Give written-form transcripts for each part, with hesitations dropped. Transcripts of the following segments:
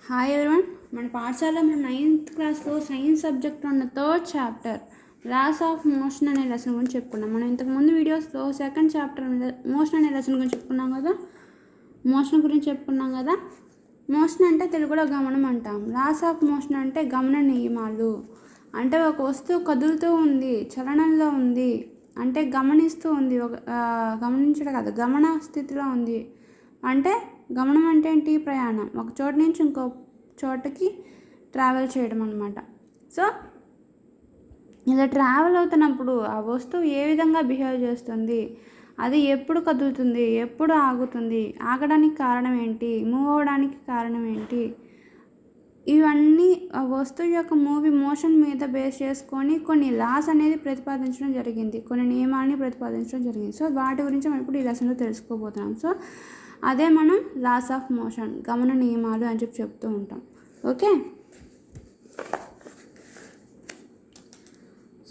Hi everyone. మన పాఠశాలలో మన 9th క్లాస్లో సైన్స్ సబ్జెక్ట్లో ఉన్న 3rd chapter laws of motion అనే లెసన్ గురించి చెప్పుకున్నాం. మనం ఇంతకుముందు వీడియోస్లో 2nd చాప్టర్ మోషన్ అనే లెసన్ గురించి చెప్పుకున్నాం కదా. మోషన్ అంటే తెలుగులో గమనం అంటాం. లాస్ ఆఫ్ మోషన్ అంటే గమన నియమాలు. అంటే ఒక వస్తువు కదులుతూ ఉంది, చలనంలో ఉంది, అంటే గమనిస్తూ ఉంది, గమనించడం కాదు, గమన స్థితిలో ఉంది. అంటే గమనం అంటే ఏంటి? ప్రయాణం, ఒక చోటు నుంచి ఇంకో చోటుకి ట్రావెల్ చేయడం అన్నమాట. సో ఇలా ట్రావెల్ అవుతున్నప్పుడు ఆ వస్తువు ఏ విధంగా బిహేవ్ చేస్తుంది, అది ఎప్పుడు కదులుతుంది, ఎప్పుడు ఆగుతుంది, ఆగడానికి కారణం ఏంటి, మూవ్ అవ్వడానికి కారణం ఏంటి, ఇవన్నీ ఆ వస్తువు యొక్క మోషన్ మీద బేస్ చేసుకొని కొన్ని లాస్ అనేది ప్రతిపాదించడం జరిగింది, కొన్ని నియమాలని ప్రతిపాదించడం జరిగింది. సో వాటి గురించి మనం ఇప్పుడు ఈ లెసన్లో తెలుసుకోబోతున్నాం. సో అదే మనం లాస్ ఆఫ్ మోషన్, గమన నియమాలు అని చెప్తూ ఉంటాం. ఓకే,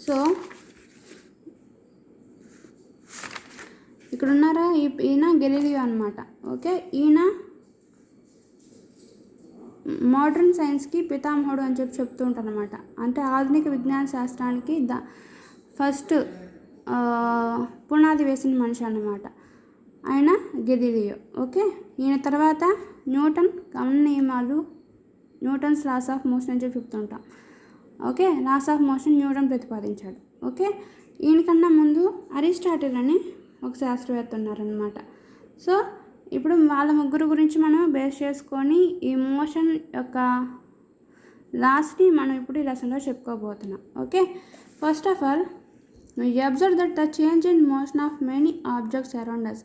సో ఇక్కడ ఉన్నారా, ఈయన గెలీలియో అనమాట. ఓకే, ఈయన మోడర్న్ సైన్స్కి పితామహుడు అని చెప్తూ ఉంటాను అనమాట. అంటే ఆధునిక విజ్ఞాన శాస్త్రానికి ఫస్ట్ పునాది వేసిన మనిషి అన్నమాట ఆయన గెలీలియో. ఓకే, ఈయన తర్వాత న్యూటన్ గమన నియమాలు, న్యూటన్స్ లాస్ ఆఫ్ మోషన్ అని చెప్తుంటాం. Okay, laws of motion Newton ప్రతిపాదించాడు. ఓకే, ఈయనకన్నా ముందు అరిస్టాటిల్ అని ఒక శాస్త్రవేత్త ఉన్నారనమాట. సో ఇప్పుడు వాళ్ళ ముగ్గురు గురించి మనం బేస్ చేసుకొని ఈ మోషన్ యొక్క లాస్ట్ని మనం ఇప్పుడు ఈ లెసన్లో చెప్పుకోబోతున్నాం. Okay, first of all you observe that the change in motion of many objects around us.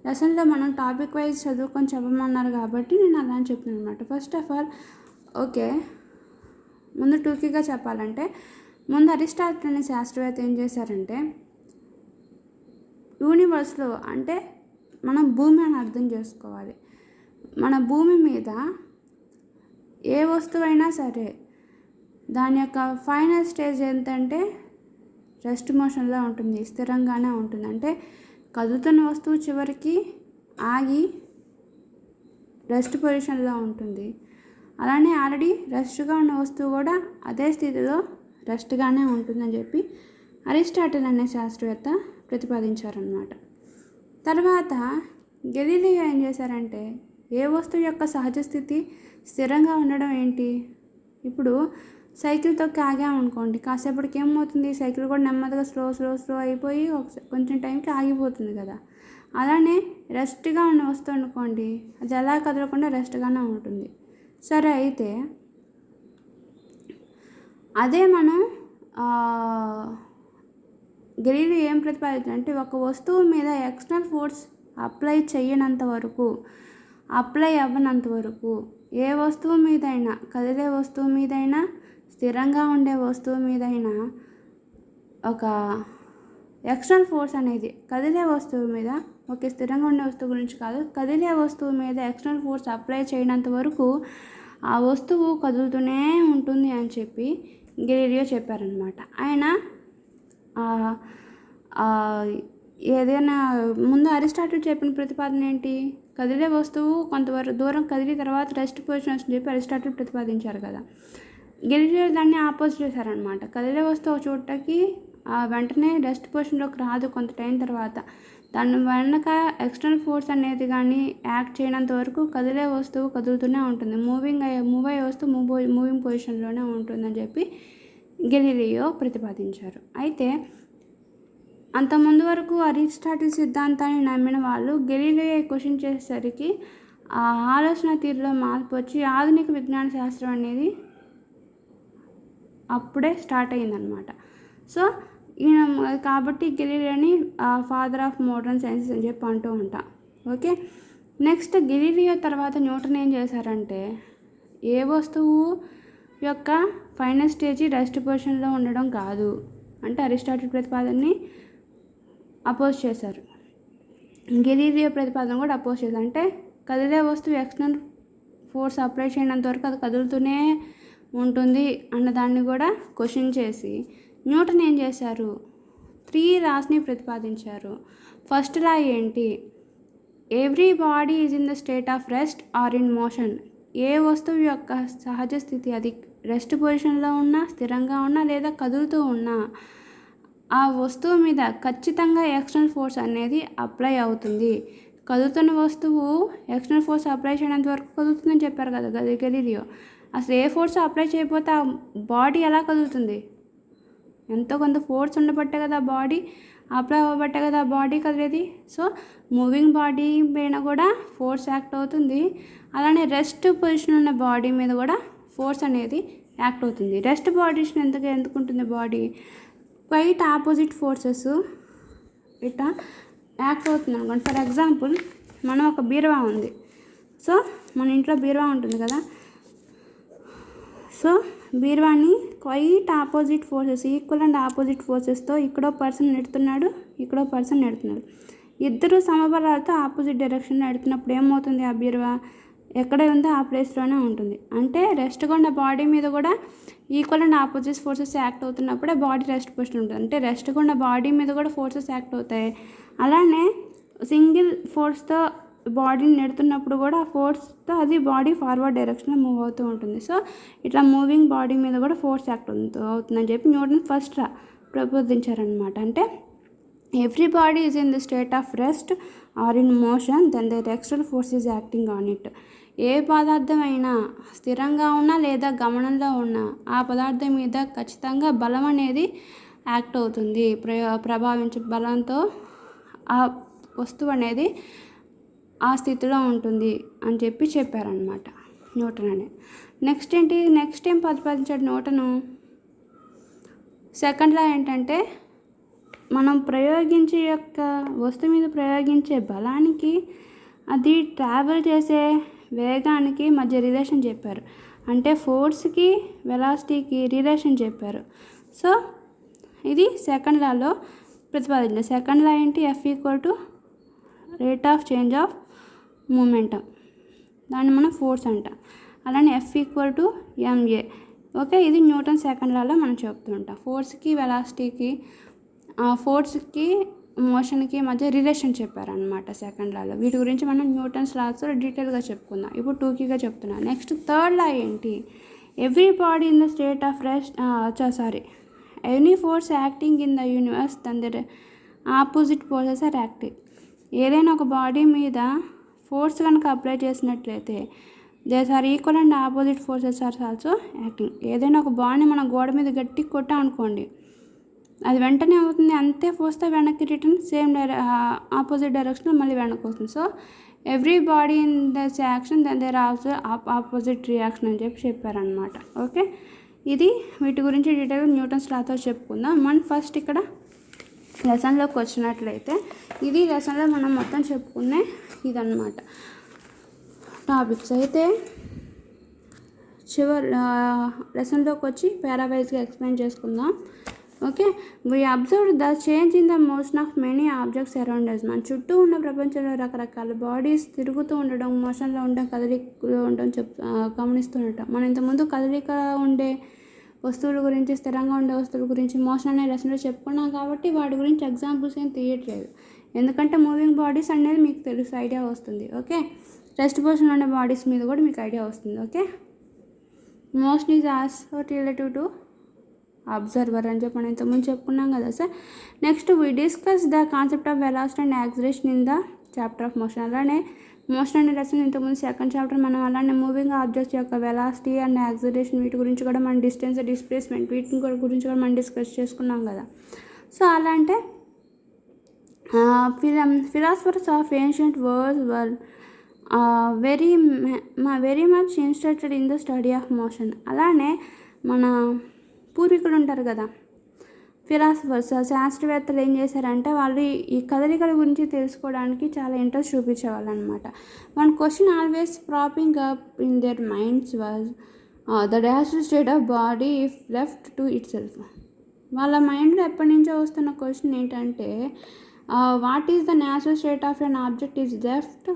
లెసన్లో మనం టాపిక్ వైజ్ చదువుకొని చెప్పమన్నారు కాబట్టి నేను అలా అని చెప్తున్నాను అనమాట. ఫస్ట్ ఆఫ్ ఆల్ ఓకే, ముందు టూకీగా చెప్పాలంటే ముందు అరిస్టాటిల్ అనే శాస్త్రవేత్త ఏం చేశారంటే, యూనివర్స్లో అంటే మనం భూమి అని అర్థం చేసుకోవాలి. మన భూమి మీద ఏ వస్తువైనా సరే దాని యొక్క ఫైనల్ స్టేజ్ ఏంటంటే రెస్ట్ మోషన్లో ఉంటుంది, స్థిరంగానే ఉంటుంది. అంటే కదులుతున్న వస్తువు చివరికి ఆగి రెస్ట్ పొజిషన్లో ఉంటుంది. అలానే ఆల్రెడీ రెస్ట్గా ఉన్న వస్తువు కూడా అదే స్థితిలో రెస్ట్గానే ఉంటుందని చెప్పి అరిస్టాటిల్ అనే శాస్త్రవేత్త ప్రతిపాదించారనమాట. తర్వాత గెలీలియో ఏం చేశారంటే, ఏ వస్తువు యొక్క సహజ స్థితి స్థిరంగా ఉండడం ఏంటి? ఇప్పుడు సైకిల్ తొక్కి ఆగామనుకోండి, కాసేపటికి ఏమవుతుంది, సైకిల్ కూడా నెమ్మదిగా స్లో అయిపోయి కొంచెం టైంకి ఆగిపోతుంది కదా. అలానే రెస్ట్గా ఉన్న వస్తువు అనుకోండి, అది ఎలా కదలకుండా రెస్ట్గానే ఉంటుంది. సరే, అయితే అదే మనం గెలీలియో ఏం ప్రతిపాదించారంటే, ఒక వస్తువు మీద ఎక్స్టర్నల్ ఫోర్స్ అప్లై అవ్వనంత వరకు ఏ వస్తువు మీదైనా, కదిలే వస్తువు మీదైనా, స్థిరంగా ఉండే వస్తువు మీదైనా ఒక ఎక్స్టర్నల్ ఫోర్స్ అనేది కదిలే వస్తువు మీద, ఓకే స్థిరంగా ఉండే వస్తువు గురించి కాదు, కదిలే వస్తువు మీద ఎక్స్టర్నల్ ఫోర్స్ అప్లై చేయనంత వరకు ఆ వస్తువు కదులుతూనే ఉంటుంది అని చెప్పి గెలీలియో చెప్పారనమాట. ఆయన ఏదైనా ముందు అరిస్టాటిల్ చెప్పిన ప్రతిపాదన ఏంటి? కదిలే వస్తువు కొంతవరకు దూరం కదిలి తర్వాత రెస్ట్ పొజిషన్ అని చెప్పి అరిస్టాటిల్ ప్రతిపాదించారు కదా. గెలీలియో దాన్ని ఆపోజ్ చేశారనమాట. కదిలే వస్తువు చోటకి వెంటనే రెస్ట్ పొజిషన్లోకి రాదు, కొంత టైం తర్వాత దాని వెనక ఎక్స్టర్నల్ ఫోర్స్ అనేది కానీ యాక్ట్ చేయనంత వరకు కదిలే వస్తువు కదులుతూనే ఉంటుంది, మూవ్ అయ్యే వస్తువు మూవింగ్ పొజిషన్లోనే ఉంటుందని చెప్పి గెలీలియో ప్రతిపాదించారు. అయితే అంతకుముందు వరకు అరిస్టాటిల్ సిద్ధాంతాన్ని నమ్మిన వాళ్ళు గెలీలియో క్వశ్చన్ చేసేసరికి ఆ ఆలోచన తీరులో మార్పు వచ్చి ఆధునిక విజ్ఞాన శాస్త్రం అనేది అప్పుడే స్టార్ట్ అయిందనమాట. సో ఈయన కాబట్టి గెలీలియోని ఫాదర్ ఆఫ్ మోడర్న్ సైన్సెస్ అని చెప్పి అంటూ ఉంటాం. ఓకే, నెక్స్ట్ గెలీలియో తర్వాత న్యూటన్ ఏం చేశారంటే, ఏ వస్తువు యొక్క ఫైనల్ స్టేజ్ రెస్ట్ పొజిషన్లో ఉండడం కాదు అంటే అరిస్టాటిల్ ప్రతిపాదనని అపోజ్ చేశారు. గెలీలియో ప్రతిపాదన కూడా అపోజ్ చేశారు. అంటే కదిలే వస్తువు ఎక్స్టర్నల్ ఫోర్స్ అప్లై చేయనంత వరకు అది కదులుతూనే ఉంటుంది అన్నదాన్ని కూడా క్వశ్చన్ చేసి న్యూటన్ ఏం చేశారు, 3 లాస్ని ప్రతిపాదించారు. ఫస్ట్ లా ఏంటి? Every body is in the state of rest or in motion ఏ వస్తువు యొక్క సహజ స్థితి అది రెస్ట్ పొజిషన్లో ఉన్నా, స్థిరంగా ఉన్నా లేదా కదులుతూ ఉన్నా ఆ వస్తువు మీద ఖచ్చితంగా ఎక్స్టర్నల్ ఫోర్స్ అనేది అప్లై అవుతుంది. కదులుతున్న వస్తువు ఎక్స్టర్నల్ ఫోర్స్ అప్లై చేయనంత వరకు కదులుతుందని చెప్పారు కదా గలీలియో. అసలు ఏ ఫోర్స్ అప్లై చేయకపోతే ఆ బాడీ ఎలా కదులుతుంది? ఎంతో కొంత ఫోర్స్ ఉండబట్టే కదా బాడీ అప్లై అవ్వబట్టే కదా బాడీ కదిలేది. సో మూవింగ్ బాడీ పైన కూడా ఫోర్స్ యాక్ట్ అవుతుంది. అలానే రెస్ట్ పొజిషన్ ఉన్న బాడీ మీద కూడా ఫోర్స్ అనేది యాక్ట్ అవుతుంది. రెస్ట్ పొజిషన్ ఎందుకు ఉంటుంది బాడీ? క్వైట్ ఆపోజిట్ ఫోర్సెస్ ఇట్లా యాక్ట్ అవుతుంది అనుకోండి. ఫర్ ఎగ్జాంపుల్ మనం ఒక బీరువా ఉంది. సో మన ఇంట్లో బీరువా ఉంటుంది కదా. సో బీరువాని quite opposite forces, equal and opposite ఫోర్సెస్తో ఇక్కడో పర్సన్ నెడుతున్నాడు, ఇక్కడో పర్సన్ నెడుతున్నాడు. ఇద్దరు సమబలాలతో ఆపోజిట్ డైరెక్షన్లో నెడుతున్నప్పుడు ఏమవుతుంది? ఆ బీరువా ఎక్కడ ఉందో ఆ ప్లేస్లోనే ఉంటుంది. అంటే రెస్ట్గా ఉన్న బాడీ మీద కూడా equal and opposite forces act అవుతున్నప్పుడే బాడీ రెస్ట్ పొజిషన్ ఉంటుంది. అంటే రెస్ట్గా ఉన్న బాడీ మీద కూడా ఫోర్సెస్ యాక్ట్ అవుతాయి. అలానే సింగిల్ ఫోర్స్తో బాడీని నెడుతున్నప్పుడు కూడా ఆ ఫోర్స్తో అది బాడీ ఫార్వర్డ్ డైరెక్షన్లో మూవ్ అవుతూ ఉంటుంది. సో ఇట్లా మూవింగ్ బాడీ మీద కూడా ఫోర్స్ యాక్ట్ అవుతుందని చెప్పి న్యూటన్ ఫస్ట్ ప్రబోధించారనమాట. అంటే every body is in the state of rest or in motion then the external force is acting on it. ఏ పదార్థం అయినా స్థిరంగా ఉన్నా లేదా గమనంలో ఉన్నా ఆ పదార్థం మీద ఖచ్చితంగా బలం అనేది యాక్ట్ అవుతుంది. ప్రభావించే బలంతో ఆ వస్తువు అనేది ఆ స్థితిలో ఉంటుంది అని చెప్పారనమాట న్యూటన్ అని. నెక్స్ట్ ఏం ప్రతిపాదించాడు న్యూటను? సెకండ్ లా ఏంటంటే మనం ప్రయోగించే యొక్క వస్తువు మీద ప్రయోగించే బలానికి అది ట్రావెల్ చేసే వేగానికి మధ్య రిలేషన్ చెప్పారు. అంటే ఫోర్స్కి వెలాసిటీకి రిలేషన్ చెప్పారు. సో ఇది సెకండ్ లాలో ప్రతిపాదించారు. సెకండ్ లా ఏంటి? F = rate of change of momentum, దాన్ని మనం ఫోర్స్ అంటాం. అలానే F = ma. ఓకే, ఇది న్యూటన్ సెకండ్ లాలో మనం చెప్తుంటాం. ఫోర్స్కి వెలాసిటీకి, ఫోర్స్కి మోషన్కి మధ్య రిలేషన్ చెప్పారనమాట సెకండ్ లాలో. వీటి గురించి మనం న్యూటన్స్ లాస్లో డీటెయిల్గా చెప్పుకుందాం. ఇప్పుడు 2గా చెప్తున్నాను. నెక్స్ట్ థర్డ్ లా ఏంటి? Every body in the state of rest any force acting in the universe then the opposite forces are active. ఏదైనా ఒక బాడీ మీద ఫోర్స్ కనుక అప్లై చేసినట్లయితే there are equal and opposite forces are also acting. ఏదైనా ఒక బాడీని మనం గోడ మీద గట్టి కొట్టామనుకోండి, అది వెంటనే అవుతుంది. అంతే ఫోర్స్తో వెనక్కి రిటర్న్ సేమ్ ఆపోజిట్ డైరెక్షన్లో మళ్ళీ వెనక్కి వస్తుంది. So every body in thus action then there also opposite reaction అని చెప్పారనమాట. ఓకే, ఇది వీటి గురించి డీటెయిల్గా న్యూటన్స్ లాతో చెప్పుకుందాం. మనం ఫస్ట్ ఇక్కడ లెసన్లోకి వచ్చినట్లయితే ఇది లెసన్లో మనం మొత్తం చెప్పుకునే ఇదన్నమాట టాపిక్స్. అయితే చివరి లెసన్లోకి వచ్చి పారావైజ్గా ఎక్స్ప్లెయిన్ చేసుకుందాం. Okay, we observe the change in the motion of many objects around us. మన చుట్టూ ఉన్న ప్రపంచంలో రకరకాల బాడీస్ తిరుగుతూ ఉండడం, మోషన్లో ఉండడం, కదలికలో ఉండడం గమనిస్తూ ఉండటం. మనం ఇంతకుముందు కదలిక ఉండే వస్తువుల గురించి, స్థిరంగా ఉండే వస్తువుల గురించి మోషన్ అనే లెసన్లో చెప్పుకున్నాం కాబట్టి వాటి గురించి ఎగ్జాంపుల్స్ ఏం తీయట్లేదు. ఎందుకంటే మూవింగ్ బాడీస్ అనేది మీకు తెలుసు, ఐడియా వస్తుంది. ఓకే, రెస్ట్ పొజిషన్లో ఉండే బాడీస్ మీద కూడా మీకు ఐడియా వస్తుంది. Okay, motion is also relative to observer అని చెప్పి మనం ఇంతకుముందు చెప్పుకున్నాం కదా sir. Next we discuss the concept of velocity and acceleration in the chapter of motion. అలానే మోషన్ అనే లెసన్ ఇంతకుముందు సెకండ్ చాప్టర్ మనం అలానే మూవింగ్ ఆబ్జెక్ట్స్ యొక్క వెలాసిటీ అండ్ యాక్సిలరేషన్ వీటి గురించి కూడా మనం డిస్టెన్స్, డిస్ప్లేస్మెంట్ వీటి గురించి కూడా మనం డిస్కస్ చేసుకున్నాం కదా. సో అలా అంటే philosophers of ancient world were very much interested in the study of motion. అలానే మన పూర్వీకులు ఉంటారు కదా, ఫిలాసఫర్స్, శాస్త్రవేత్తలు ఏం చేశారంటే వాళ్ళు ఈ కదలికల గురించి తెలుసుకోవడానికి చాలా ఇంట్రెస్ట్ చూపించేవాళ్ళు అనమాట. One question always propping up in there minds was the natural state of body if left to it self. వాళ్ళ మైండ్లో ఎప్పటి నుంచో వస్తున్న క్వశ్చన్ ఏంటంటే what is the natural state of an object is left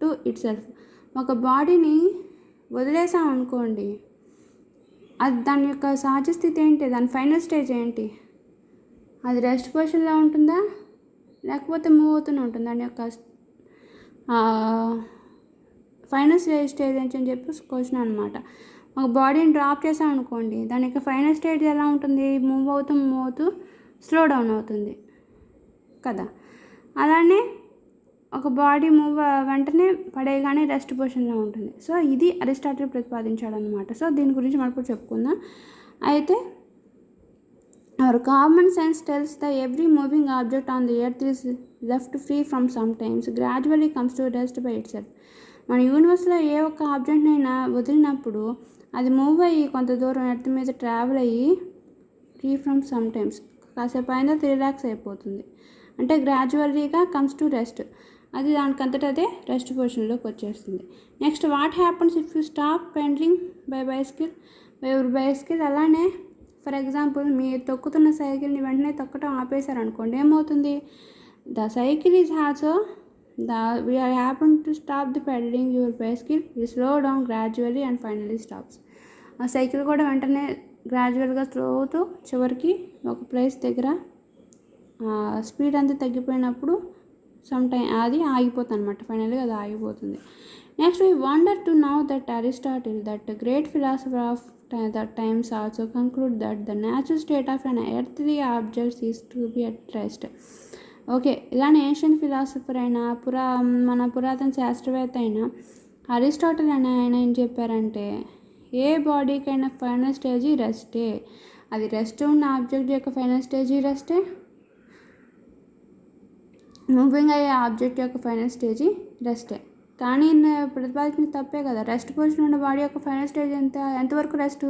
to it self. ఒక బాడీని వదిలేసాం అనుకోండి, అది దాని యొక్క సహజ స్థితి ఏంటి, దాని ఫైనల్ స్టేజ్ ఏంటి? అది రెస్ట్ పొజిషన్లో ఉంటుందా లేకపోతే మూవ్ అవుతూనే ఉంటుంది? దాని యొక్క ఫైనల్ స్టేజ్ అని చెప్పి క్వశ్చన్ అనమాట. ఒక బాడీని డ్రాప్ చేసాం అనుకోండి, దాని యొక్క ఫైనల్ స్టేజ్ ఎలా ఉంటుంది? మూవ్ అవుతూ స్లో డౌన్ అవుతుంది కదా. అలానే ఒక బాడీ వెంటనే పడేయగానే రెస్ట్ పొజిషన్లో ఉంటుంది. సో ఇది అరిస్టాటిల్ ప్రతిపాదించాడు అనమాట. సో దీని గురించి మనం ఇప్పుడు చెప్పుకుందాం. అయితే our common sense tells that every moving object on the earth is left free from sometimes gradually comes to rest by itself. మన యూనివర్స్లో ఏ ఒక్క ఆబ్జెక్ట్ని అయినా వదిలినప్పుడు అది మూవ్ అయ్యి కొంత దూరం ఎర్త్ మీద ట్రావెల్ అయ్యి ఫ్రీ ఫ్రమ్ సమ్ టైమ్స్ కాసేపు అయినా రిలాక్స్ అయిపోతుంది. అంటే గ్రాడ్యువల్లీగా కమ్స్ టు రెస్ట్, అది దానికంతట అదే రెస్ట్ పొజిషన్లోకి వచ్చేస్తుంది. Next what happens if you stop pedalling by bicycle. అలానే ఫర్ ఎగ్జాంపుల్ మీరు తొక్కుతున్న సైకిల్ని వెంటనే తొక్కటం ఆపేశారనుకోండి, ఏమవుతుంది? The cycle is also we are happen to stop the pedaling your bicycle, you slow down gradually and finally stops. ఆ cycle కూడా వెంటనే గ్రాడ్యువల్గా స్లో అవుతూ చివరికి ఒక ప్లేస్ దగ్గర స్పీడ్ అంతా తగ్గిపోయినప్పుడు సమ్ టైం అది ఆగిపోతుంది అనమాట. ఫైనల్గా అది ఆగిపోతుంది. Next we wonder to know that Aristotle, that great philosopher of that times also conclude that the natural state of an earthly objects is to be at rest. Okay, ఇలానే ancient philosopher అయినా మన పురాతన శాస్త్రవేత్త అయినా Aristotle అని ఆయన ఏం చెప్పారంటే, ఏ బాడీకైనా ఫైనల్ స్టేజీ రెస్టే. అది రెస్ట్ ఉన్న ఆబ్జెక్ట్ యొక్క ఫైనల్ స్టేజీ రెస్టే, మూవింగ్ అయ్యే ఆబ్జెక్ట్ యొక్క ఫైనల్ స్టేజీ రెస్టే. కానీ ప్రతిపాదించిన తప్పే కదా. రెస్ట్ పొజిషన్ ఉన్న బాడీ యొక్క ఫైనల్ స్టేజ్ ఎంతవరకు రెస్ట్?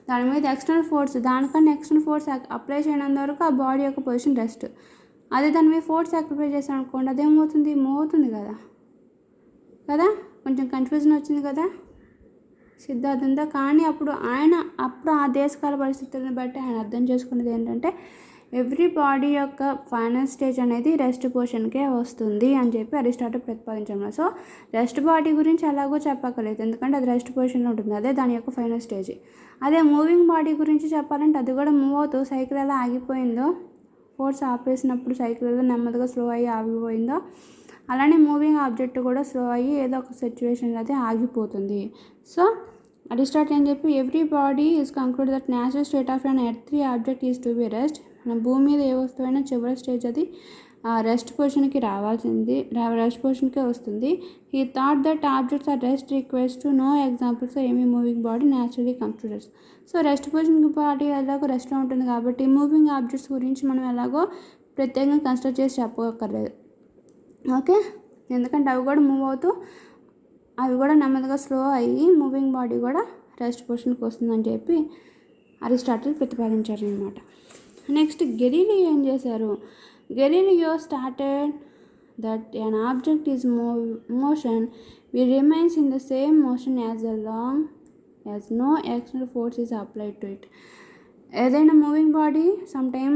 దాని మీద ఎక్స్టర్నల్ ఫోర్స్, దానికన్నా ఎక్స్టర్నల్ ఫోర్స్ అప్లై చేయనంత వరకు ఆ బాడీ యొక్క పొజిషన్ రెస్ట్. అదే దాని మీద ఫోర్స్ అప్లై చేసాం అనుకోండి, అదేమవుతుంది? మూవ్ అవుతుంది కదా. కొంచెం కన్ఫ్యూజన్ వచ్చింది కదా సిద్ధార్థంతో. కానీ అప్పుడు ఆ దేశకాల పరిస్థితులను బట్టి ఆయన అర్థం చేసుకున్నది ఏంటంటే, ఎవ్రీ బాడీ యొక్క ఫైనల్ స్టేజ్ అనేది రెస్ట్ పొజిషన్కే వస్తుంది అని చెప్పి అరిస్టాటిల్ ప్రతిపాదించాము. సో రెస్ట్ బాడీ గురించి ఎలాగో చెప్పక్కర్లేదు, ఎందుకంటే అది రెస్ట్ పొజిషన్లో ఉంటుంది, అదే దాని యొక్క ఫైనల్ స్టేజ్. అదే మూవింగ్ బాడీ గురించి చెప్పాలంటే అది కూడా మూవ్ అవుతూ సైకిల్ ఎలా ఆగిపోయిందో, ఫోర్స్ ఆపేసినప్పుడు సైకిల్ ఎలా నెమ్మదిగా స్లో అయ్యి ఆగిపోయిందో, అలానే మూవింగ్ ఆబ్జెక్ట్ కూడా స్లో అయ్యి ఏదో ఒక సిచ్యువేషన్లో అయితే ఆగిపోతుంది. సో అరిస్టాటిల్ అని చెప్పి every body is conclude that natural state of an earthly object is to B rest. మన భూమి మీద ఏ వస్తువైనా చివరి స్టేజ్ అది రెస్ట్ పొజిషన్కి రెస్ట్ పొజిషన్కే వస్తుంది. He thought that objects are rest request to no examples any moving body naturally comes to rest. So rest position body ఎలాగో రెస్ట్లో ఉంటుంది కాబట్టి మూవింగ్ ఆబ్జెక్ట్స్ గురించి మనం ఎలాగో ప్రత్యేకంగా కన్సిడర్ చేసి చెప్పక్కర్లేదు. ఓకే, ఎందుకంటే అవి కూడా మూవ్ అవుతూ అవి కూడా నెమ్మదిగా స్లో అయ్యి మూవింగ్ బాడీ కూడా రెస్ట్ పొజిషన్కి వస్తుందని చెప్పి అరిస్టాటిల్ ప్రతిపాదించారు అనమాట. నెక్స్ట్ గెలీలియో ఏం చేశారు? Galileo started that an object is motion will remains in the same motion as long as no external force is applied to it. ఏదైనా మూవింగ్ బాడీ సమ్ టైం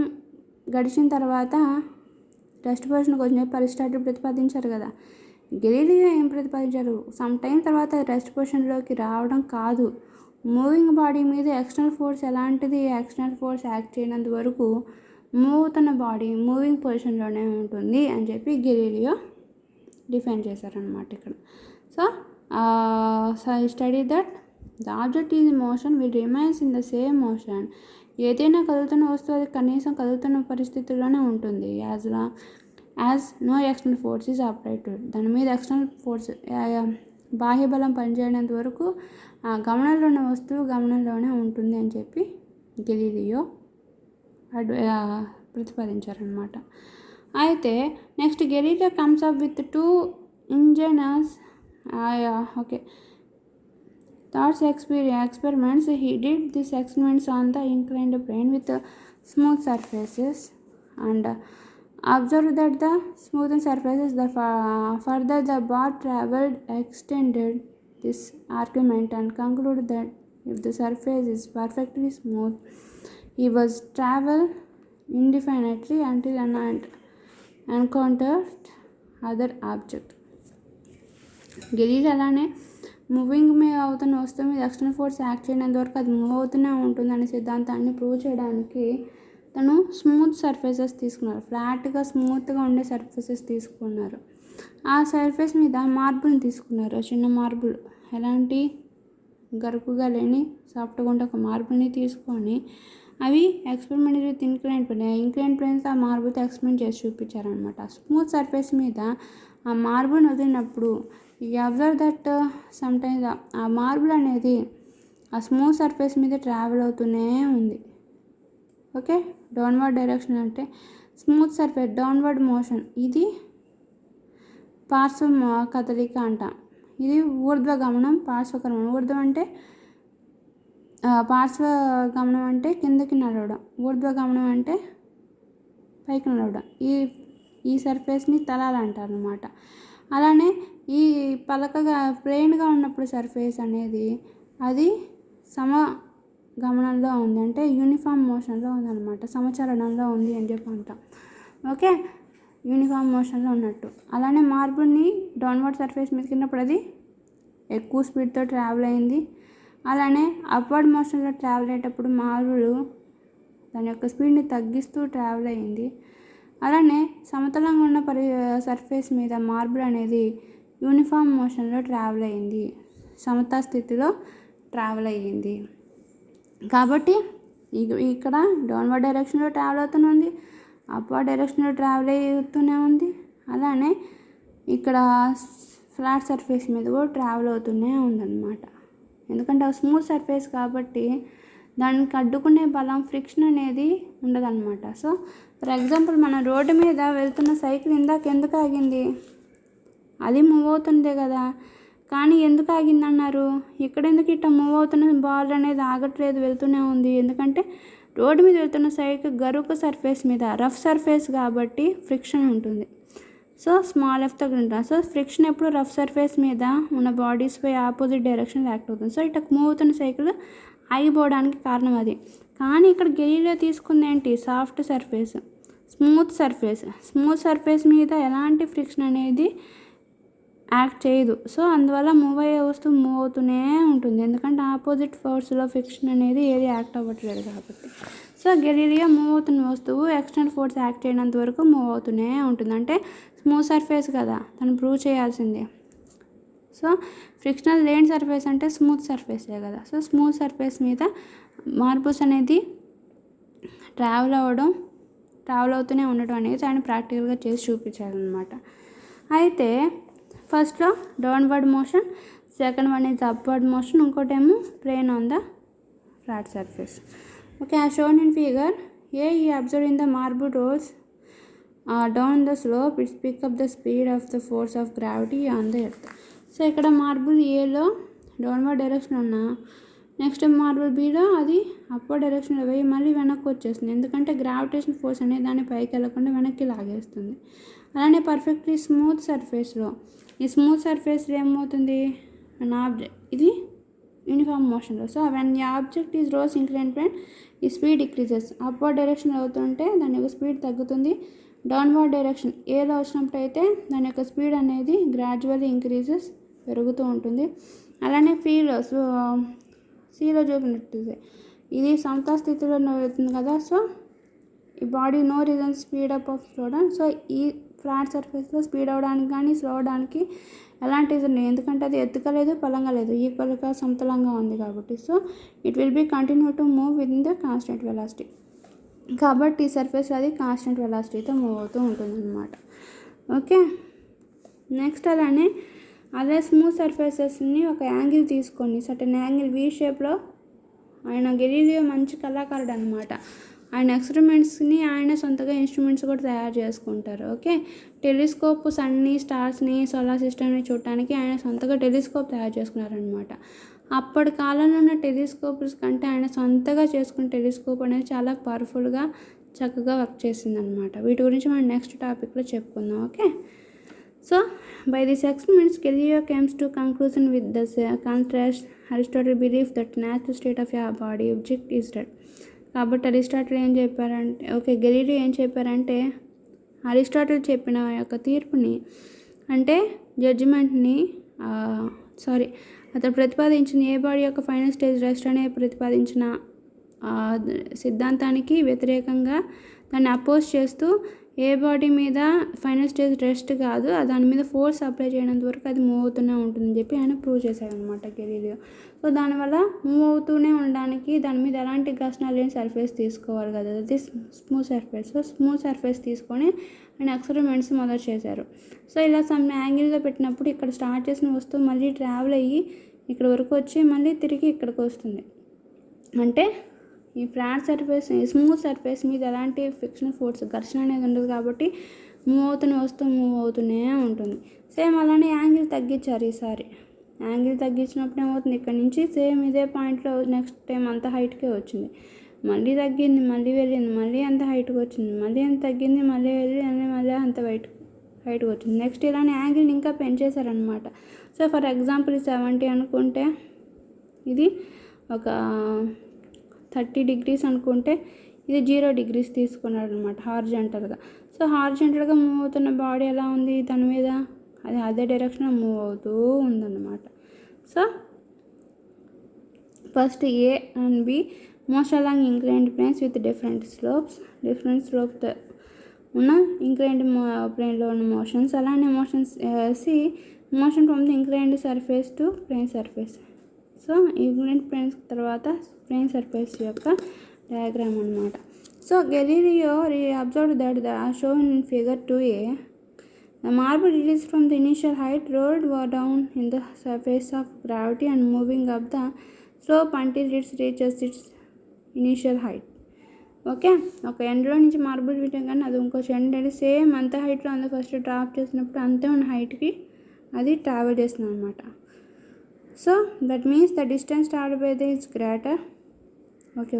గడిచిన తర్వాత రెస్ట్ పొజిషన్కి వచ్చిన Aristotle ప్రతిపాదించారు కదా. Galileo ఏం ప్రతిపాదించారు? సమ్ టైం తర్వాత రెస్ట్ పొజిషన్లోకి రావడం కాదు, మూవింగ్ బాడీ మీద ఎక్స్టర్నల్ ఫోర్స్ ఎలాంటిది ఎక్స్టర్నల్ ఫోర్స్ యాక్ట్ చేయనంత వరకు మూవ్ అవుతున్న బాడీ మూవింగ్ పొజిషన్లోనే ఉంటుంది అని చెప్పి గెలీలియో డిఫైన్ చేశారనమాట ఇక్కడ. So study that the object is motion will remains in the same motion. ఏదైనా కదులుతున్న వస్తువు అది కనీసం కదులుతున్న పరిస్థితుల్లోనే ఉంటుంది as no external force is applied to it. దాని మీద ఎక్స్టర్నల్ ఫోర్స్ బాహ్యబలం పనిచేయనంత వరకు గమనంలో ఉన్న వస్తువు గమనంలోనే ఉంటుంది అని చెప్పి గెలీలియో ప్రతిపాదించారనమాట. అయితే next Galileo comes up with 2 ingenious thoughts experiments. He did these experiments on the inclined plane with smooth surfaces and observed that the smoothened surfaces the further the bar traveled extended this argument and concluded that if the surface is perfectly smooth he was travel indefinitely until an encountered other object. Galileo అలానే moving మీద అవుతున్న వస్తువు మీద external force act చేయనంత వరకు అది move అవుతూనే ఉంటుందనే సిద్ధాంతాన్ని ప్రూవ్ చేయడానికి తను స్మూత్ సర్ఫేసెస్ తీసుకున్నారు, ఫ్లాట్గా స్మూత్గా ఉండే సర్ఫేసెస్ తీసుకున్నారు. ఆ సర్ఫేస్ మీద మార్బుల్ని తీసుకున్నారు, చిన్న మార్బుల్, ఎలాంటి గరుకుగా లేని సాఫ్ట్గా ఉండే ఒక మార్బుల్ని తీసుకొని అవి ఎక్స్పెరిమెంట్ విత్ ఇంక్లైన్ ప్లేన్స్ ఆ మార్బుల్తో ఎక్స్పెరిమెంట్ చేసి చూపించారనమాట. స్మూత్ సర్ఫేస్ మీద ఆ మార్బుల్ని వదిలినప్పుడు యూ అబ్జర్వ్ దట్ సమ్టైమ్స్ ఆ మార్బుల్ అనేది ఆ స్మూత్ సర్ఫేస్ మీద ట్రావెల్ అవుతూనే ఉంది. ఓకే, డౌన్వర్డ్ డైరెక్షన్ అంటే స్మూత్ సర్ఫేస్ డౌన్వర్డ్ మోషన్, ఇది పార్శ్వ కదలిక అంటాం. ఇది ఊర్ధ్వగమనం, పార్శ్వగమనం. ఊర్ధ్వం అంటే పార్శ్వగమనం అంటే కిందకి నడవడం, ఊర్ధ్వగమనం అంటే పైకి నడవడం. ఈ సర్ఫేస్ని తలాలు అంటారు అనమాట. అలానే ఈ పలకగా ప్లెయిన్గా ఉన్నప్పుడు సర్ఫేస్ అనేది అది సమగమనంలో ఉంది, అంటే యూనిఫామ్ మోషన్లో ఉందన్నమాట, సమచలనంలో ఉంది అని చెప్పి అంటాం. ఓకే, యూనిఫామ్ మోషన్లో ఉన్నట్టు. అలానే మార్బుల్ని డౌన్వర్డ్ సర్ఫేస్ మీద కిన్నప్పుడు అది ఎక్కువ స్పీడ్తో ట్రావెల్ అయింది. అలానే అప్వర్డ్ మోషన్లో ట్రావెల్ అయ్యేటప్పుడు మార్బుల్ దాని యొక్క స్పీడ్ని తగ్గిస్తూ ట్రావెల్ అయ్యింది. అలానే సమతలంగా ఉన్న సర్ఫేస్ మీద మార్బుల్ అనేది యూనిఫామ్ మోషన్లో ట్రావెల్ అయ్యింది, సమతా స్థితిలో ట్రావెల్ అయ్యింది. కాబట్టి ఇక్కడ డౌన్వర్డ్ డైరెక్షన్లో ట్రావెల్ అవుతూనే ఉంది, అప్వర్డ్ డైరెక్షన్లో ట్రావెల్ అవుతూనే ఉంది. అలానే ఇక్కడ ఫ్లాట్ సర్ఫేస్ మీద కూడా ట్రావెల్ అవుతూనే ఉందన్నమాట. ఎందుకంటే ఆ స్మూత్ సర్ఫేస్ కాబట్టి దానికి అడ్డుకునే బలం ఫ్రిక్షన్ అనేది ఉండదన్నమాట. సో ఫర్ ఎగ్జాంపుల్ మనం రోడ్డు మీద వెళ్తున్న సైకిల్ ఇందాక ఎందుకు ఆగింది, అది మూవ్ అవుతుందే కదా, కానీ ఎందుకు ఆగిందన్నారు, ఇక్కడ ఎందుకు ఇట్లా మూవ్ అవుతున్న బాల్ అనేది ఆగట్లేదు, వెళ్తూనే ఉంది, ఎందుకంటే రోడ్డు మీద వెళ్తున్న సైకిల్ గరుకు సర్ఫేస్ మీద, రఫ్ సర్ఫేస్ కాబట్టి ఫ్రిక్షన్ ఉంటుంది. సో స్మాల్ ఎఫ్తో ఉంటాం. సో ఫ్రిక్షన్ ఎప్పుడు రఫ్ సర్ఫేస్ మీద ఉన్న బాడీస్పై ఆపోజిట్ డైరెక్షన్ యాక్ట్ అవుతుంది. సో ఇట్లా మూవ్ అవుతున్న సైకిల్ ఆగిపోవడానికి కారణం అది. కానీ ఇక్కడ గెలీలియో తీసుకుంది ఏంటి, soft surface, smooth surface. Smooth surface మీద ఎలాంటి ఫ్రిక్షన్ అనేది యాక్ట్ చేయదు. సో అందువల్ల మూవ్ అయ్యే వస్తువు మూవ్ అవుతూనే ఉంటుంది, ఎందుకంటే ఆపోజిట్ ఫోర్స్లో ఫ్రిక్షన్ అనేది ఏది యాక్ట్ అవ్వట్లేదు కాబట్టి. సో గెలీలియో మూవ్ అవుతున్న వస్తువు ఎక్స్టర్నల్ ఫోర్స్ యాక్ట్ చేయనంత వరకు మూవ్ అవుతూనే ఉంటుంది. అంటే స్మూత్ సర్ఫేస్ కదా, తను ప్రూవ్ చేయాల్సిందే. సో ఫ్రిక్షనల్ లేని సర్ఫేస్ అంటే స్మూత్ సర్ఫేసే కదా. సో స్మూత్ సర్ఫేస్ మీద మార్బుల్స్ అనేది ట్రావెల్ అవుతూనే ఉండటం అనేది ఆయన ప్రాక్టికల్గా చేసి చూపించారనమాట. అయితే ఫస్ట్లో downward motion, second one is upward motion, ఇంకోటేమో plane on the flat surface. Okay, as shown in figure, here you observe in the marble rolls down the slope, it pick up the speed of the force of gravity on the earth. So ఇక్కడ marble ఏలో downward direction ఉన్నా, next marble బీలో అది upward డైరెక్షన్లో పోయి మళ్ళీ వెనక్కి వచ్చేస్తుంది, ఎందుకంటే గ్రావిటేషన్ ఫోర్స్ అనేది దాన్ని పైకి వెళ్ళకుండా వెనక్కి లాగేస్తుంది. అలానే పర్ఫెక్ట్లీ స్మూత్ సర్ఫేస్లో, ఈ స్మూత్ సర్ఫేస్లో ఏమవుతుంది, ఇది యూనిఫామ్ మోషన్లో. So when the object is rose incline plane, ఈ స్పీడ్ డిక్రీజెస్, అప్వర్డ్ డైరెక్షన్లో అవుతుంటే దాని యొక్క స్పీడ్ తగ్గుతుంది. డౌన్వర్డ్ డైరెక్షన్ ఏలో వచ్చినప్పుడు అయితే దాని యొక్క స్పీడ్ అనేది గ్రాడ్యువల్లీ ఇంక్రీజెస్, పెరుగుతూ ఉంటుంది. అలానే సీలో చూపినట్టు ఇది సమతా స్థితిలో వెళ్తుంది కదా. సో ఈ body no reason speed up of slow down. So ఈ ఫ్లాట్ సర్ఫేస్లో స్పీడ్ అవ్వడానికి కానీ స్లో అవడానికి ఎలాంటి రీజన్ లేదు, ఎందుకంటే అది ఎత్తుగా లేదు పలంగా లేదు, ఈక్వల్గా సమతలంగా ఉంది కాబట్టి. So it will be continue to move with the constant velocity. కాబట్టి ఈ సర్ఫేస్ అది కాన్స్టెంట్ వెలాసిటీతో మూవ్ అవుతూ ఉంటుంది అనమాట. ఓకే, నెక్స్ట్ అలానే అదే స్మూత్ సర్ఫేసెస్ని ఒక యాంగిల్ తీసుకొని, సర్టెన్ యాంగిల్ వీ షేప్లో, ఆయన గెలీలియో మంచి కళాకారుడు అనమాట. ఆయన ఎక్స్పెరిమెంట్స్ని ఆయన సొంతగా ఇన్స్ట్రుమెంట్స్ కూడా తయారు చేసుకుంటారు. ఓకే, టెలిస్కోప్ సన్ని, స్టార్స్ని, సోలార్ సిస్టమ్ని చూడటానికి ఆయన సొంతగా టెలిస్కోప్ తయారు చేసుకున్నారనమాట. అప్పటి కాలంలో ఉన్న టెలిస్కోప్స్ కంటే ఆయన సొంతగా చేసుకున్న టెలిస్కోప్ అనేది చాలా పవర్ఫుల్గా చక్కగా వర్క్ చేసిందనమాట. వీటి గురించి మనం నెక్స్ట్ టాపిక్లో చెప్పుకుందాం. Okay, so by this experiments Galileo came to conclusion with the contrast Aristotle belief that natural state of your body object is dead. కాబట్టి అరిస్టాటిల్ ఏం చెప్పారంటే, గెలీలియో ఏం చెప్పారంటే, అరిస్టాటిల్ చెప్పిన యొక్క తీర్పుని, అంటే జడ్జిమెంట్ని, అతను ప్రతిపాదించిన ఏ బాడీ యొక్క ఫైనల్ స్టేజ్ రెస్ట్ అనే ప్రతిపాదించిన సిద్ధాంతానికి వ్యతిరేకంగా దాన్ని అపోజ్ చేస్తూ ఏ బాడీ మీద ఫైనల్ స్టేజ్ రెస్ట్ కాదు, దాని మీద ఫోర్స్ అప్లై చేయనంత వరకు అది మూవ్ అవుతూనే ఉంటుందని చెప్పి ఆయన ప్రూవ్ చేశారనమాట గెలీలియో. సో దానివల్ల మూవ్ అవుతూనే ఉండడానికి దాని మీద ఎలాంటి ఘర్షణ లేని సర్ఫేస్ తీసుకోవాలి కదా, అది smooth surface. So smooth surface తీసుకొని ఆయన ఎక్స్పెరిమెంట్స్ మొదలు చేశారు. సో ఇలా సమ్ యాంగిల్లో పెట్టినప్పుడు ఇక్కడ స్టార్ట్ చేసిన వస్తువు మళ్ళీ ట్రావెల్ అయ్యి ఇక్కడ వరకు వచ్చి మళ్ళీ తిరిగి ఇక్కడికి వస్తుంది. అంటే ఈ ఫ్లాట్ సర్ఫేస్, స్మూత్ సర్ఫేస్ మీద ఎలాంటి ఫ్రిక్షన్ ఫోర్స్, ఘర్షణ అనేది ఉండదు కాబట్టి మూవ్ అవుతూనే ఉంటుంది. సేమ్ అలానే యాంగిల్ తగ్గించారు ఈసారి. యాంగిల్ తగ్గించినప్పుడు ఏమవుతుంది, ఇక్కడ నుంచి సేమ్ ఇదే పాయింట్లో నెక్స్ట్ టైం అంత హైట్కే వచ్చింది, మళ్ళీ తగ్గింది, మళ్ళీ వెళ్ళింది, మళ్ళీ అంత హైట్కి వచ్చింది, మళ్ళీ అంత తగ్గింది, మళ్ళీ వెళ్ళి మళ్ళీ అంత హైట్కి వచ్చింది. నెక్స్ట్ ఇలానే యాంగిల్ని ఇంకా పెంచేశారనమాట. సో ఫర్ ఎగ్జాంపుల్ 70 అనుకుంటే ఇది ఒక 30 degrees అనుకుంటే ఇది 0 degrees తీసుకున్నాడు అనమాట హార్జెంటల్గా. సో హార్జెంటల్గా మూవ్ అవుతున్న బాడీ ఎలా ఉంది, దాని మీద అదే డైరెక్షన్లో మూవ్ అవుతూ ఉందన్నమాట. So first A and B most along inclined planes with different slopes ఉన్న ఇంక్లైన్డ్ ప్లేన్లో ఉన్న మోషన్స్. అలానే motions C motion from the inclined surface to plane surface. So inclined planes తర్వాత ప్లేన్ సర్ఫేస్ యొక్క డయాగ్రామ్ అనమాట. So Galileo observed that the shown in figure 2A, the marble released from the initial height rolled down in the surface of gravity and moving up the slope until it reaches its initial height. Okay, ఒక ఎండ్లో నుంచి marble వీటం కానీ అది ఇంకో end అంటే same అంత హైట్లో ఉంది. ఫస్ట్ డ్రాప్ చేసినప్పుడు అంతే ఉన్న హైట్కి అది ట్రావెల్ చేస్తుంది అనమాట. So that means the distance travel by the is greater. Okay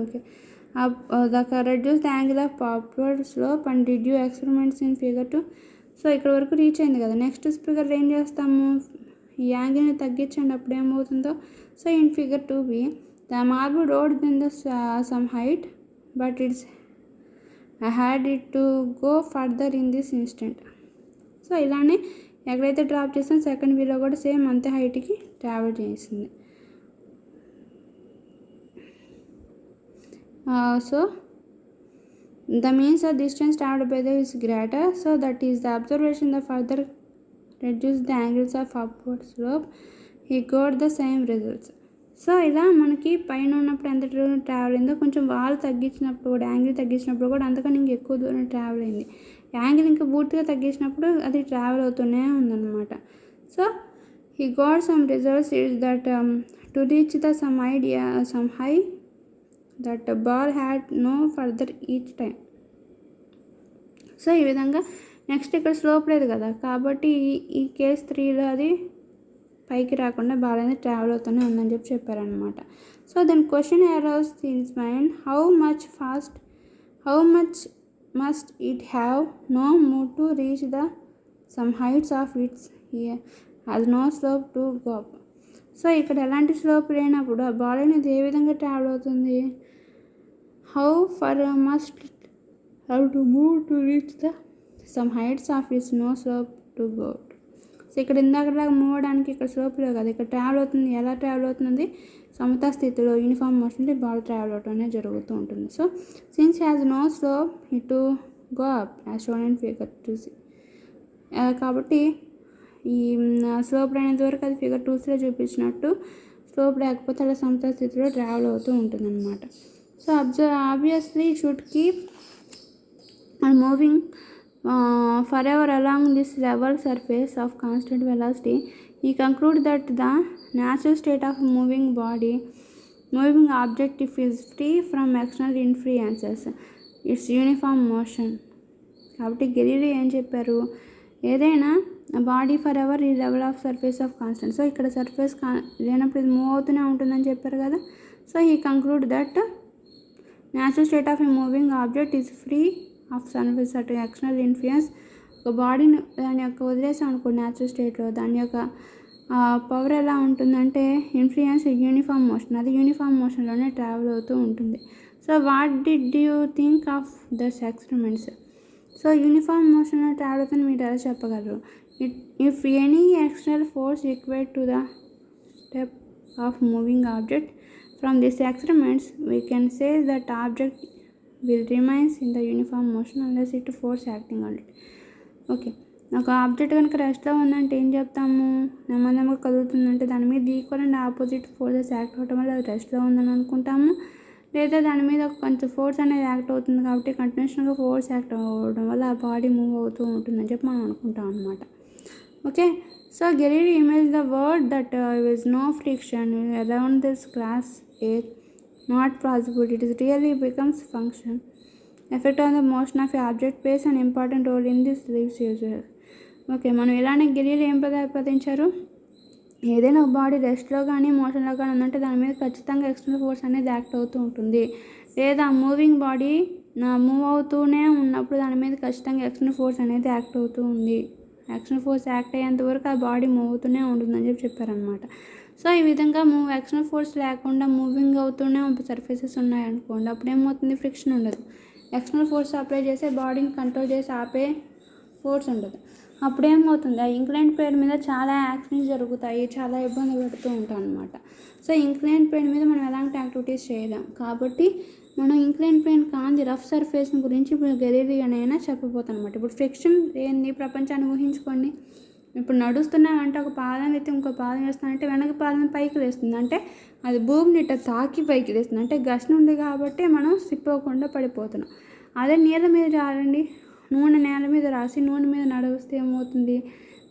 the reduce the angle of upward slope and did you experiments in figure 2. So ఇక్కడ వరకు రీచ్ అయింది కదా, నెక్స్ట్ ఫిగర్ ఏం చేస్తాము, ఈ యాంగిల్ని తగ్గించండి అప్పుడు ఏమవుతుందో. So in figure 2B the marble road in the sum height but it's I had it to go further in this instant. So ఇలానే ఎక్కడైతే డ్రాప్ చేసాం సెకండ్ వీలో కూడా సేమ్ అంతే హైట్కి ట్రావెల్ చేసింది. So the means of distance traveled by the is greater, so that is the observation the further reduce the angles of upward slope, he got the same results. So ఇలా మనకి పైన ఉన్నప్పుడు ఎంత దూరం travel అయిందో కొంచెం wall తగ్గించినప్పుడు కూడా, యాంగిల్ తగ్గించినప్పుడు కూడా అంతకన్నా ఇంక ఎక్కువ దూరం ట్రావెల్ అయింది. యాంగిల్ ఇంకా పూర్తిగా తగ్గించినప్పుడు అది ట్రావెల్ అవుతూనే ఉందన్నమాట. So he got some results is that to reach the some high that the ball had no further each time. So ఈ విధంగా నెక్స్ట్ ఇక్కడ స్లోప్ లేదు కదా కాబట్టి ఈ కేస్ 3లో అది పైకి రాకుండా బాల్ అనేది ట్రావెల్ అవుతూనే ఉందని చెప్పారనమాట. So then question arise in his mind, how much must it have no move to reach the some heights of its has no slope to go up. So ఇక్కడ ఎలాంటి slope లేనప్పుడు ఆ ball అనేది ఏ విధంగా travel అవుతుంది, how far must it have to move to reach the some heights of its no slope to go. So ఇక్కడ ఇందాకలాగా move అవడానికి ఇక్కడ స్లోప్ లేవు కదా, ఇక్కడ ట్రావెల్ అవుతుంది. ఎలా ట్రావెల్ అవుతుంది, సమతా స్థితిలో యూనిఫామ్ మోషన్లో బాల్ ట్రావెల్ అవటం అనేది జరుగుతూ ఉంటుంది. So since has no slope it to go up as shown in figure 2C. కాబట్టి ఈ స్లోప్ లేనంత వరకు అది ఫిగర్ 2Cలో చూపించినట్టు స్లోప్ లేకపోతే అలా సమతా స్థితిలో ట్రావెల్ అవుతూ ఉంటుంది అన్నమాట. So obviously it should keep on moving forever along this level surface of constant velocity. He conclude that the natural state of moving object is free from external influences, its uniform motion. కాబట్టి Galileo ఏం చెప్పారు, ఏదైనా body for ever ఈ level of surface of constant. So ఇక్కడ surface లేనప్పుడు ఇది move అవుతూనే ఉంటుందని చెప్పారు కదా. So he conclude that natural state of a moving object is free of certain external influence. ఒక బాడీని దాని యొక్క వదిలేసాం అనుకో న్యాచురల్ స్టేట్లో, దాని యొక్క పవర్ ఎలా ఉంటుందంటే ఇన్ఫ్లుయెన్స్ యూనిఫామ్ మోషన్, అది యూనిఫామ్ మోషన్లోనే ట్రావెల్ అవుతూ ఉంటుంది. So what did you think of these experiments. So uniform మోషన్లో ట్రావెల్ అవుతుంది మీరు ఎలా చెప్పగలరు. If any external force required to the step of moving object. From these experiments, we can say that object will remains in the uniform motion unless it force acting on it. Okay, ఒక object కనుక రెస్ట్లో ఉందంటే ఏం చెప్తాము? నెమ్మదిగా కదులుతుందంటే దాని మీద equal and opposite forces act అవ్వడం వల్ల అది రెస్ట్లో ఉందని అనుకుంటాము. లేదా దాని మీద కొంచెం ఫోర్స్ అనేది యాక్ట్ అవుతుంది కాబట్టి కంటిన్యూషన్గా ఫోర్స్ యాక్ట్ అవ్వడం వల్ల ఆ బాడీ మూవ్ అవుతూ ఉంటుందని చెప్పి మనం అనుకుంటాం అనమాట. Okay, so Galilei imaged the world that there is no friction around this glass air, not possible. It is really becomes function. Effect on the motion of object plays an important role in this lives user. Okay, మనం ఇలానే Galileo ఏం ప్రతిపాదించారు? ఏదైనా ఒక body రెస్ట్లో కానీ మోషన్లో కానీ ఉందంటే దాని మీద ఖచ్చితంగా ఎక్స్టర్నల్ ఫోర్స్ అనేది యాక్ట్ అవుతూ ఉంటుంది. లేదా మూవింగ్ బాడీ మూవ్ అవుతూనే ఉన్నప్పుడు దాని మీద ఖచ్చితంగా ఎక్స్టర్నల్ ఫోర్స్ అనేది యాక్ట్ అవుతూ ఉంది. ఎక్స్టర్నల్ ఫోర్స్ యాక్ట్ అయ్యేంత వరకు ఆ బాడీ మూవ్ అవుతూనే ఉంటుందని చెప్పి చెప్పారనమాట. సో ఈ విధంగా ఎక్స్టర్నల్ ఫోర్స్ లేకుండా మూవింగ్ అవుతూనే సర్ఫేసెస్ ఉన్నాయనుకోండి, అప్పుడు ఏమవుతుంది? ఫ్రిక్షన్ ఉండదు. ఎక్స్టర్నల్ ఫోర్స్ అప్లై చేసే బాడీని కంట్రోల్ చేసి ఆపే ఫోర్స్ ఉండదు. అప్పుడు ఏమవుతుంది? ఆ ఇంక్లైన్ ప్లేన్ మీద చాలా యాక్సిడెంట్స్ జరుగుతాయి, చాలా ఇబ్బంది పెడుతూ ఉంటాం అనమాట. సో ఇంక్లైన్ ప్లేన్ మీద మనం ఎలాంటి యాక్టివిటీస్ చేయలేం కాబట్టి మనం ఇంక్లైన్ ప్లేన్ కాంది రఫ్ సర్ఫేస్ గురించి ఇప్పుడు గెలీలియో అయినా చెప్పబోతాం అనమాట. ఇప్పుడు ఫ్రిక్షన్ ఏంది? ప్రపంచాన్ని ఊహించుకోండి. ఇప్పుడు నడుస్తున్నామంటే ఒక పాదం ఎత్తి ఇంకో పాదం వేస్తుందంటే వెనక పాదం పైకి లేస్తుంది, అంటే అది భూమిని ఇట్లా తాకి పైకి లేస్తుంది, అంటే ఘర్షణ ఉంది కాబట్టి మనం స్లిప్ అవ్వకుండా పడిపోతున్నాం. అదే నీళ్ళ మీద జారండి, నూనె నేల మీద రాసి నూనె మీద నడిస్తే ఏమవుతుంది?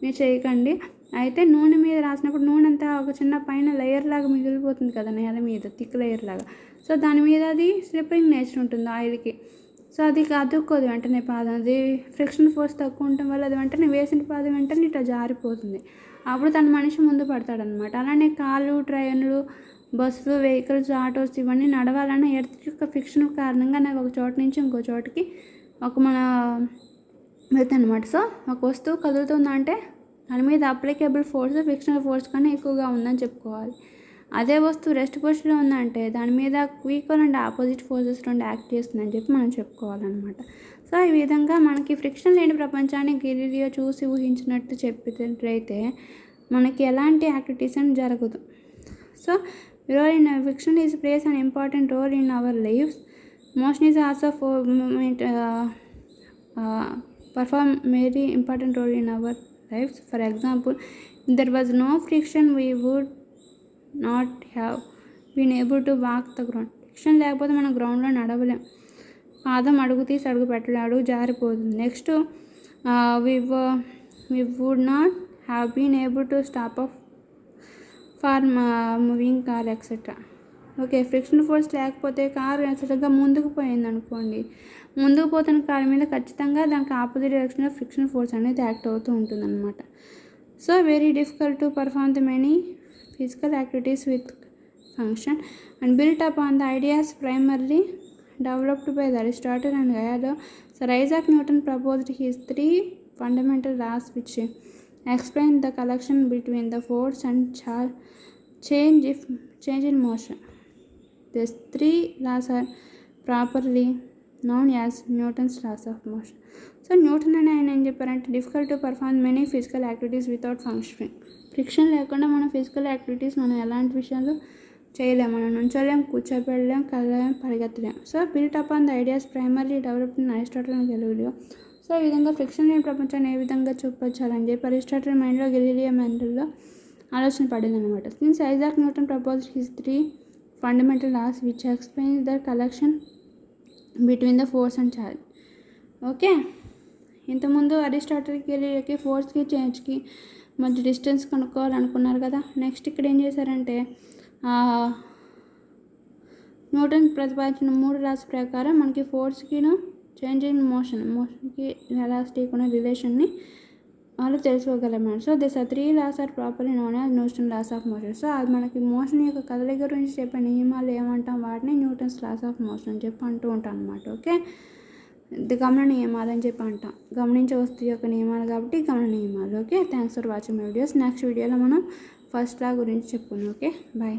మీరు చేయకండి. అయితే నూనె మీద రాసినప్పుడు నూనె అంతా ఒక చిన్న పైన లేయర్ లాగా మిగిలిపోతుంది కదా నేల మీద, థిక్ లేయర్ లాగా. సో దాని మీద అది స్లిప్పింగ్ నేచర్ ఉంటుంది ఆయిల్కి. సో అది అతుక్కోదు వెంటనే పాదం, అది ఫ్రిక్షన్ ఫోర్స్ తక్కువ ఉండటం వల్ల అది వెంటనే వేసిన పాదం వెంటనే ఇట్లా జారిపోతుంది. అప్పుడు తన మనిషి ముందు పడతాడనమాట. అలానే కాళ్ళు, ట్రైన్లు, బస్సులు, వెహికల్స్, ఆటోస్ ఇవన్నీ నడవాలన్నా ఎర్త్ యొక్క ఫ్రిక్షన్ కారణంగా నాకు ఒక చోట నుంచి ఇంకో చోటుకి మన వెళ్తానమాట. సో ఒక వస్తువు కదులుతుందంటే దాని మీద అప్లికేబుల్ ఫోర్స్ ఫ్రిక్షనల్ ఫోర్స్ కన్నా ఎక్కువగా ఉందని చెప్పుకోవాలి. అదే వస్తువు రెస్ట్ పొజిషన్లో ఉందంటే దాని మీద ఈక్వల్ అండ్ ఆపోజిట్ ఫోర్సెస్ రెండు యాక్ట్ చేస్తుందని చెప్పి మనం చెప్పుకోవాలన్నమాట. సో ఈ విధంగా మనకి ఫ్రిక్షన్ లేని ప్రపంచాన్ని గెలీలియో చూసి ఊహించినట్టు చెప్పినట్లయితే మనకి ఎలాంటి యాక్టివిటీస్ అని జరగదు. So role in friction is plays an important role in our lives. Motion is also perform very important role in our lives. For example, if there was no friction, we would not have been able to walk the ground. Friction లేకపోతే మనం గ్రౌండ్లో నడవలేం. పాదం అడుగు తీసి అడుగు పెట్టలే, అడుగు జారిపోతుంది. Next we would not have been able to stop off for moving car etc. Okay, friction force లేకపోతే కారు సరిగ్గా ముందుకు పోయింది అనుకోండి, ముందుకు పోతున్న కారు మీద ఖచ్చితంగా దానికి ఆపోజిట్ డైరెక్షన్లో ఫ్రిక్షన్ ఫోర్స్ అనేది యాక్ట్ అవుతూ ఉంటుందన్నమాట. So very difficult to perform the many physical activities with function and built up on the ideas primarily developed by the Aristotle and Galileo. Sir Isaac Newton proposed his three fundamental laws which explain the connection between the force and change in motion. These three laws are properly known as Newton's laws of motion. So Newton అని ఆయన ఏం చెప్పారంటే difficult to perform many physical activities without functioning. Friction లేకుండా మనం physical activities మనం ఎలాంటి విషయాలు చేయలేము. మనం నుంచోలేం, కూర్చోబెడలేం, కదలేం, పరిగెత్తలేం. So built up on the ideas primarily developed in Aristotle and Galileo. So ఈ విధంగా ఫ్రిక్షన్ లేని ప్రపంచాన్ని ఏ విధంగా చూపించాలని చెప్పి అరిస్టాటిల్ మైండ్లో, గెలీలియో మైండ్లో ఆలోచన పడింది అనమాట. Since Isaac Newton proposed his three fundamental laws which explains the connection between the force and charge. Okay, ఇంతకుముందు అరిస్టాటిల్కి, గెలీలియోకి ఫోర్స్కి, చేంజ్కి మధ్య డిస్టెన్స్ కనుక్కోవాలనుకున్నారు కదా. నెక్స్ట్ ఇక్కడ ఏం చేశారంటే న్యూటన్ ప్రతిపాదించిన 3 లాస్ ప్రకారం మనకి ఫోర్స్కిను చేంజ్ ఇన్ మోషన్కి వెలాసిటీకి ఉన్న రిలేషన్ని వాళ్ళు తెలుసుకోగలమాట. So this 3 laws are properly known as Newton's laws of motion. So అది మనకి మోషన్ యొక్క కదలిక గురించి చెప్పే నియమాలు ఏమంటాం, వాటిని న్యూటన్స్ లాస్ ఆఫ్ మోషన్ అని చెప్పి అంటూ ఉంటాం అనమాట. ఓకే, గమన నియమాలు అని చెప్పి అంటాం. గమనించే వస్తువు యొక్క నియమాలు కాబట్టి గమన నియమాలు. Okay, thanks for watching my videos. Next వీడియోలో మనం ఫస్ట్ లా గురించి చెప్పుకున్నాం. Okay, bye.